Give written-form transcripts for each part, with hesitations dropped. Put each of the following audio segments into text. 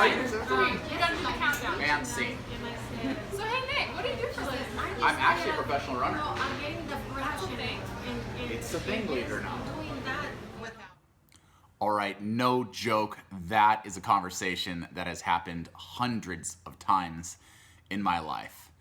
You gotta do the countdown. And scene. So hey Nick, what do you do for a living? I'm actually a professional runner. I'm getting the passion It's a thing, believe it or not. doing that without. All right, no joke. That is a conversation that has happened hundreds of times in my life.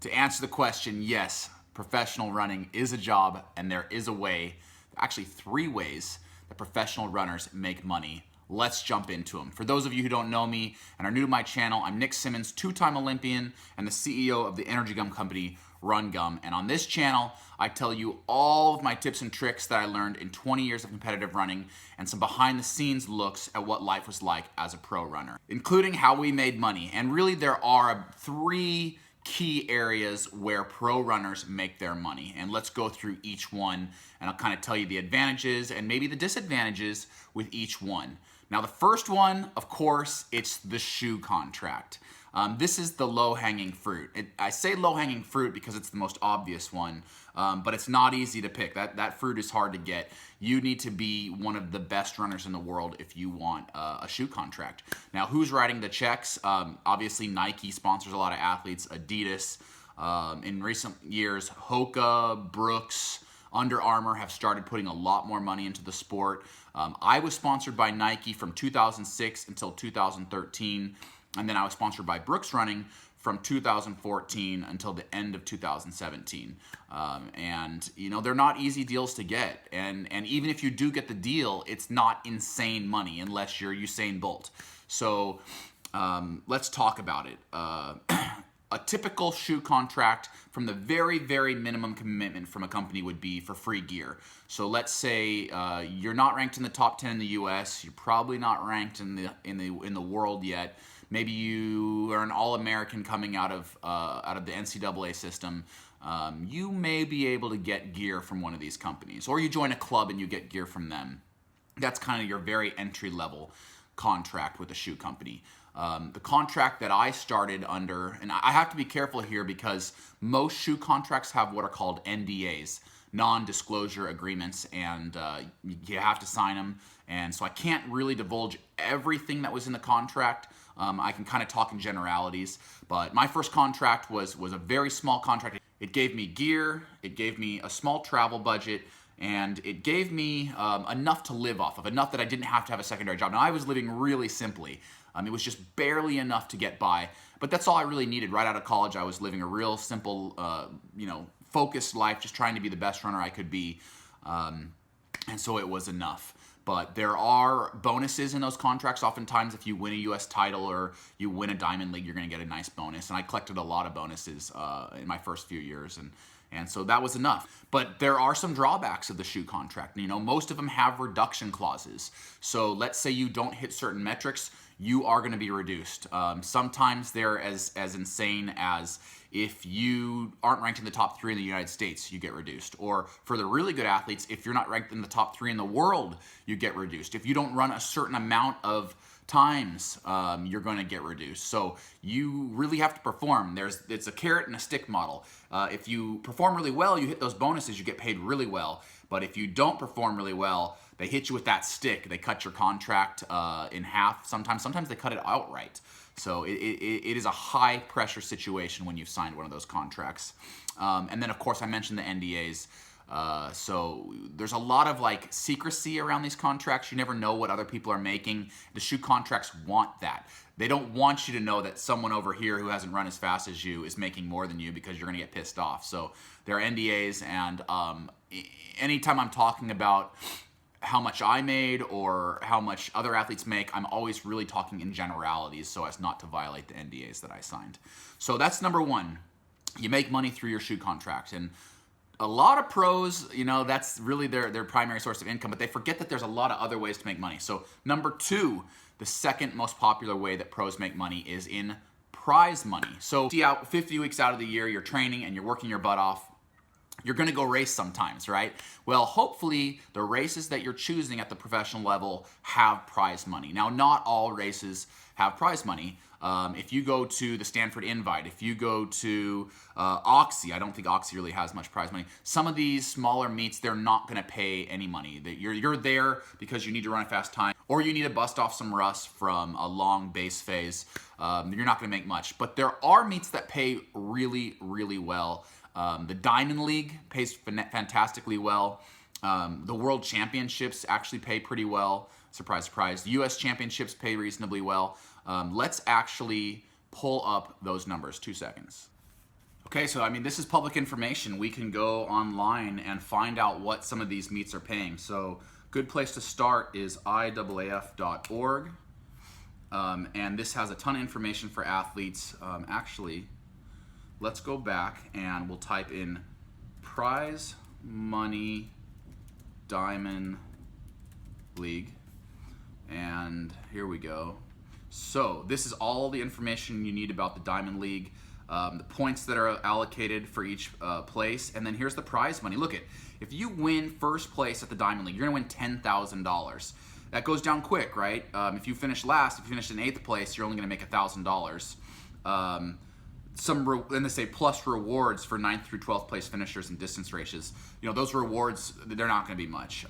To answer the question, yes, professional running is a job, and there is a way, actually 3 ways, that professional runners make money. Let's jump into them. For those of you who don't know me and are new to my channel, I'm Nick Symmonds, 2-time Olympian and the CEO of the energy gum company Run Gum. And on this channel, I tell you all of my tips and tricks that I learned in 20 years of competitive running and some behind the scenes looks at what life was like as a pro runner, including how we made money. And really there are 3 key areas where pro runners make their money. And let's go through each one and I'll kind of tell you the advantages and maybe the disadvantages with each one. Now the first one, of course, it's the shoe contract. This is the low-hanging fruit. I say low-hanging fruit because it's the most obvious one, but it's not easy to pick. That fruit is hard to get. You need to be one of the best runners in the world if you want a shoe contract. Now, who's writing the checks? Obviously, Nike sponsors a lot of athletes, Adidas. In recent years, Hoka, Brooks, Under Armour have started putting a lot more money into the sport. I was sponsored by Nike from 2006 until 2013, and then I was sponsored by Brooks Running from 2014 until the end of 2017. And you know, they're not easy deals to get, and even if you do get the deal, it's not insane money unless you're Usain Bolt. So let's talk about it. A typical shoe contract from the very, very minimum commitment from a company would be for free gear. So let's say you're not ranked in the top 10 in the US, you're probably not ranked in the world yet. Maybe you are an All-American coming out of the NCAA system. You may be able to get gear from one of these companies, or you join a club and you get gear from them. That's kind of your very entry-level contract with a shoe company. The contract that I started under, and I have to be careful here because most shoe contracts have what are called NDAs, non-disclosure agreements, and you have to sign them. And so I can't really divulge everything that was in the contract. I can kind of talk in generalities, but my first contract was a very small contract. It gave me gear, it gave me a small travel budget, and it gave me enough to live off of, enough that I didn't have to have a secondary job. Now, I was living really simply. It was just barely enough to get by, but that's all I really needed. Right out of college, I was living a real simple, focused life, just trying to be the best runner I could be, and so it was enough. But there are bonuses in those contracts. Oftentimes, if you win a U.S. title or you win a Diamond League, you're going to get a nice bonus, and I collected a lot of bonuses in my first few years, and so that was enough. But there are some drawbacks of the shoe contract. You know, most of them have reduction clauses. So let's say you don't hit certain metrics, you are going to be reduced. Sometimes they're as insane as if you aren't ranked in the top 3 in the United States, you get reduced. Or for the really good athletes, if you're not ranked in the top 3 in the world, you get reduced. If you don't run a certain amount of times, you're going to get reduced. So you really have to perform. It's a carrot and a stick model. If you perform really well, you hit those bonuses, you get paid really well. But if you don't perform really well, they hit you with that stick. They cut your contract in half. Sometimes they cut it outright. So it is a high pressure situation when you've signed one of those contracts. And then of course I mentioned the NDAs. So there's a lot of like secrecy around these contracts. You never know what other people are making. The shoe contracts want that. They don't want you to know that someone over here who hasn't run as fast as you is making more than you because you're gonna get pissed off. So there are NDAs, and anytime I'm talking about how much I made or how much other athletes make, I'm always really talking in generalities so as not to violate the NDAs that I signed. So that's number one. You make money through your shoe contract. And a lot of pros, you know, that's really their primary source of income, but they forget that there's a lot of other ways to make money. So number 2, the second most popular way that pros make money is in prize money. So 50 weeks out of the year, you're training and you're working your butt off, you're going to go race sometimes, right? Well, hopefully the races that you're choosing at the professional level have prize money. Now, not all races have prize money. If you go to the Stanford Invite, if you go to Oxy, I don't think Oxy really has much prize money. Some of these smaller meets, they're not going to pay any money. You're there because you need to run a fast time, or you need to bust off some rust from a long base phase. You're not going to make much. But there are meets that pay really, really well. The Diamond League pays fantastically well. The World Championships actually pay pretty well. Surprise, surprise. The U.S. Championships pay reasonably well. Let's actually pull up those numbers. 2 seconds. Okay, so I mean, this is public information. We can go online and find out what some of these meets are paying. So good place to start is IAAF.org. And this has a ton of information for athletes. Actually, let's go back and we'll type in prize money Diamond League. And here we go. So this is all the information you need about the Diamond League, the points that are allocated for each place, and then here's the prize money. Look, if you win first place at the Diamond League, you're gonna win $10,000. That goes down quick, right? If you finish last, if you finish in 8th place, you're only gonna make $1,000. Then they say plus rewards for 9th through 12th place finishers in distance races. You know, those rewards, they're not gonna be much.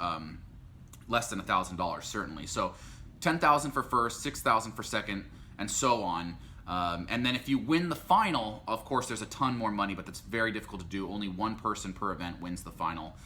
Less than $1,000 certainly. So 10,000 for first, 6,000 for second, and so on. And then if you win the final, of course, there's a ton more money, but that's very difficult to do. Only one person per event wins the final.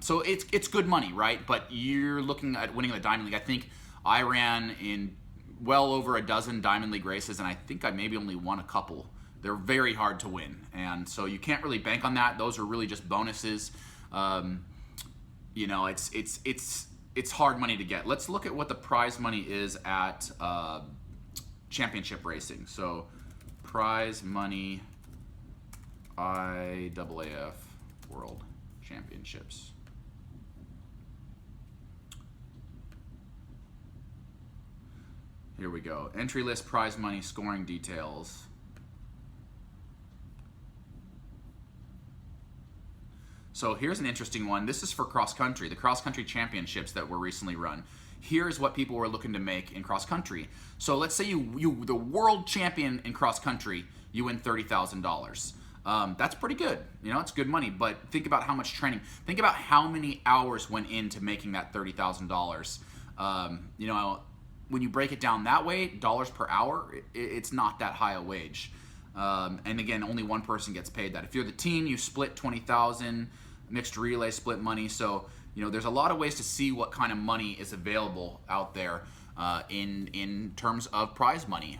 So it's good money, right? But you're looking at winning the Diamond League. I think I ran in well over a dozen Diamond League races, and I think I maybe only won a couple. They're very hard to win, and so you can't really bank on that. Those are really just bonuses. You know, it's hard money to get. Let's look at what the prize money is at championship racing. So prize money IAAF World Championships. Here we go. Entry list, prize money, scoring details. So here's an interesting one. This is for cross country, the cross country championships that were recently run. Here's what people were looking to make in cross country. So let's say you the world champion in cross country, you win $30,000. That's pretty good. You know, it's good money. But think about how much training. Think about how many hours went into making that $30,000. You know, when you break it down that way, dollars per hour, it's not that high a wage. And again, only one person gets paid that. If you're the team, you split 20,000. Mixed relay split money. So, you know, there's a lot of ways to see what kind of money is available out there in terms of prize money.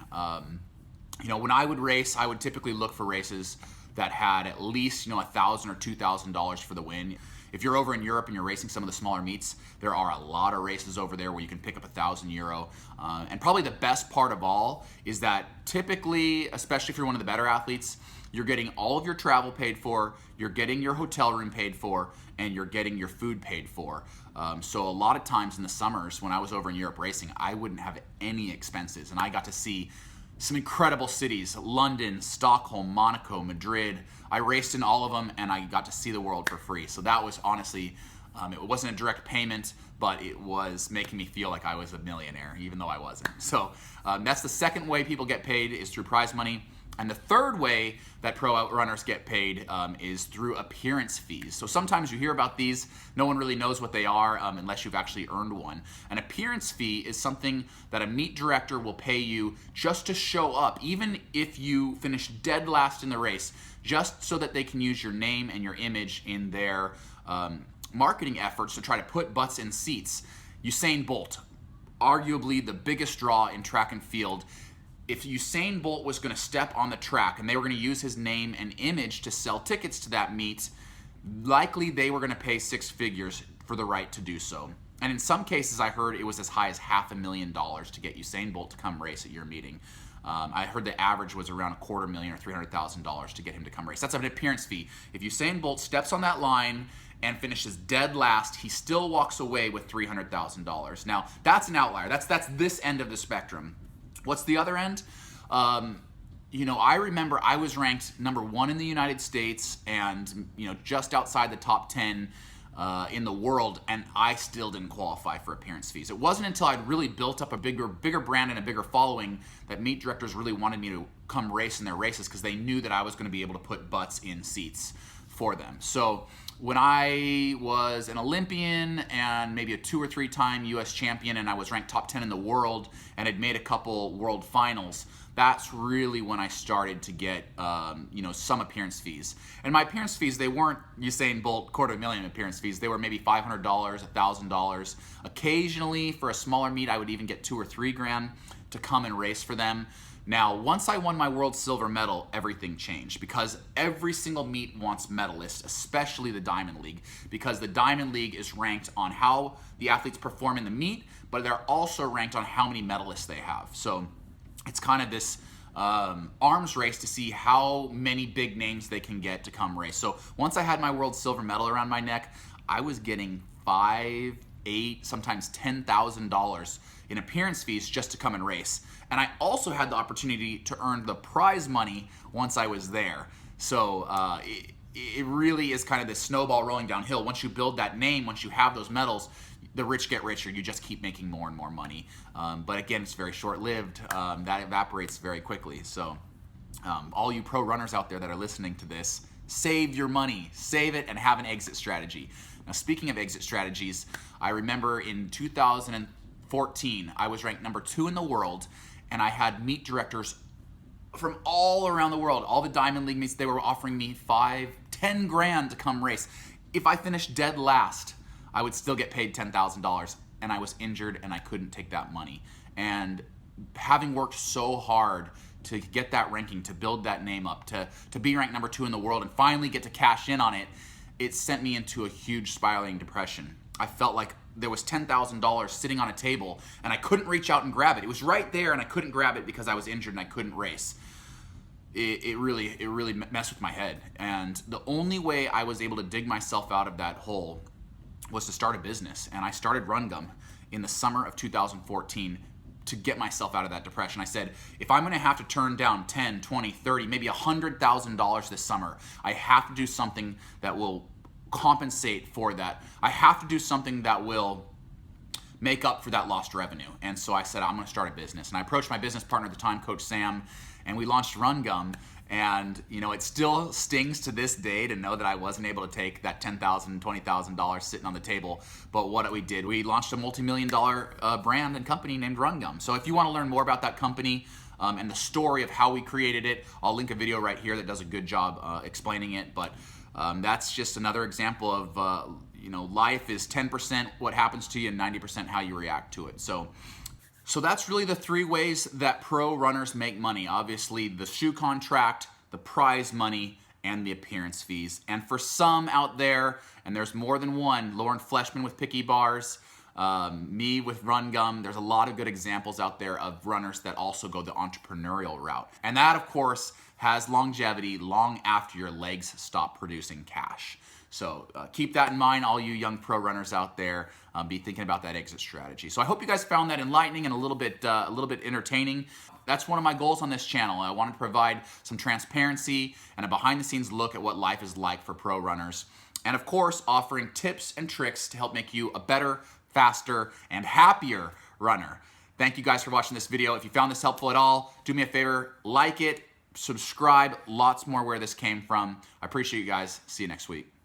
You know, when I would race, I would typically look for races that had at least, you know, $1,000 or $2,000 for the win. If you're over in Europe and you're racing some of the smaller meets, there are a lot of races over there where you can pick up €1,000. And probably the best part of all is that typically, especially if you're one of the better athletes, you're getting all of your travel paid for, you're getting your hotel room paid for, and you're getting your food paid for. So a lot of times in the summers when I was over in Europe racing, I wouldn't have any expenses, and I got to see some incredible cities: London, Stockholm, Monaco, Madrid. I raced in all of them, and I got to see the world for free. So that was honestly, it wasn't a direct payment, but it was making me feel like I was a millionaire, even though I wasn't. So that's the second way people get paid, is through prize money. And the third way that pro runners get paid is through appearance fees. So sometimes you hear about these, no one really knows what they are unless you've actually earned one. An appearance fee is something that a meet director will pay you just to show up, even if you finish dead last in the race, just so that they can use your name and your image in their marketing efforts to try to put butts in seats. Usain Bolt, arguably the biggest draw in track and field. If Usain Bolt was going to step on the track and they were going to use his name and image to sell tickets to that meet, likely they were going to pay 6 figures for the right to do so. And in some cases, I heard it was as high as $500,000 to get Usain Bolt to come race at your meeting. I heard the average was around $250,000 or $300,000 to get him to come race. That's an appearance fee. If Usain Bolt steps on that line and finishes dead last, he still walks away with $300,000. Now, that's an outlier. That's this end of the spectrum. What's the other end? I remember I was ranked #1 in the United States and, just outside the top 10 in the world, and I still didn't qualify for appearance fees. It wasn't until I'd really built up a bigger brand and a bigger following that meet directors really wanted me to come race in their races because they knew that I was going to be able to put butts in seats for them. So when I was an Olympian and maybe a 2 or 3 time US champion, and I was ranked top 10 in the world and had made a couple world finals, that's really when I started to get, some appearance fees. And my appearance fees, they weren't Usain Bolt $250,000 appearance fees. They were maybe $500, $1,000. Occasionally, for a smaller meet, I would even get $2 or $3 grand to come and race for them. Now, once I won my world silver medal, everything changed because every single meet wants medalists, especially the Diamond League, because the Diamond League is ranked on how the athletes perform in the meet, but they're also ranked on how many medalists they have. So it's kind of this arms race to see how many big names they can get to come race. So once I had my world silver medal around my neck, I was getting $5,000, $8,000, sometimes $10,000 in appearance fees just to come and race. And I also had the opportunity to earn the prize money once I was there. So it really is kind of this snowball rolling downhill. Once you build that name, once you have those medals, the rich get richer. You just keep making more and more money. But again, it's very short-lived. That evaporates very quickly. So all you pro runners out there that are listening to this, save your money. Save it and have an exit strategy. Now, speaking of exit strategies, I remember in 2014, I was ranked #2 in the world, and I had meet directors from all around the world. All the Diamond League meets, they were offering me $5, $10 grand to come race. If I finished dead last, I would still get paid $10,000, and I was injured and I couldn't take that money. And having worked so hard to get that ranking, to build that name up, to be ranked #2 in the world and finally get to cash in on it, it sent me into a huge spiraling depression. I felt like there was $10,000 sitting on a table and I couldn't reach out and grab it. It was right there and I couldn't grab it because I was injured and I couldn't race. It really messed with my head. And the only way I was able to dig myself out of that hole was to start a business. And I started Run Gum in the summer of 2014 to get myself out of that depression. I said, if I'm gonna have to turn down 10, 20, 30, maybe $100,000 this summer, I have to do something that will compensate for that. I have to do something that will make up for that lost revenue. And so I said, I'm gonna start a business. And I approached my business partner at the time, Coach Sam, and we launched Run Gum. And it still stings to this day to know that I wasn't able to take that $10,000, $20,000 sitting on the table. But what we did, we launched a multi-million-dollar brand and company named Run Gum. So if you want to learn more about that company and the story of how we created it, I'll link a video right here that does a good job explaining it. But that's just another example of life is 10% what happens to you and 90% how you react to it. So that's really the 3 ways that pro runners make money. Obviously, the shoe contract, the prize money, and the appearance fees. And for some out there, and there's more than one, Lauren Fleshman with Picky Bars, me with Run Gum, there's a lot of good examples out there of runners that also go the entrepreneurial route. And that, of course, has longevity long after your legs stop producing cash. So keep that in mind, all you young pro runners out there. Be thinking about that exit strategy. So I hope you guys found that enlightening and a little bit entertaining. That's one of my goals on this channel. I want to provide some transparency and a behind-the-scenes look at what life is like for pro runners. And of course, offering tips and tricks to help make you a better, faster, and happier runner. Thank you guys for watching this video. If you found this helpful at all, do me a favor, like it, subscribe, lots more where this came from. I appreciate you guys. See you next week.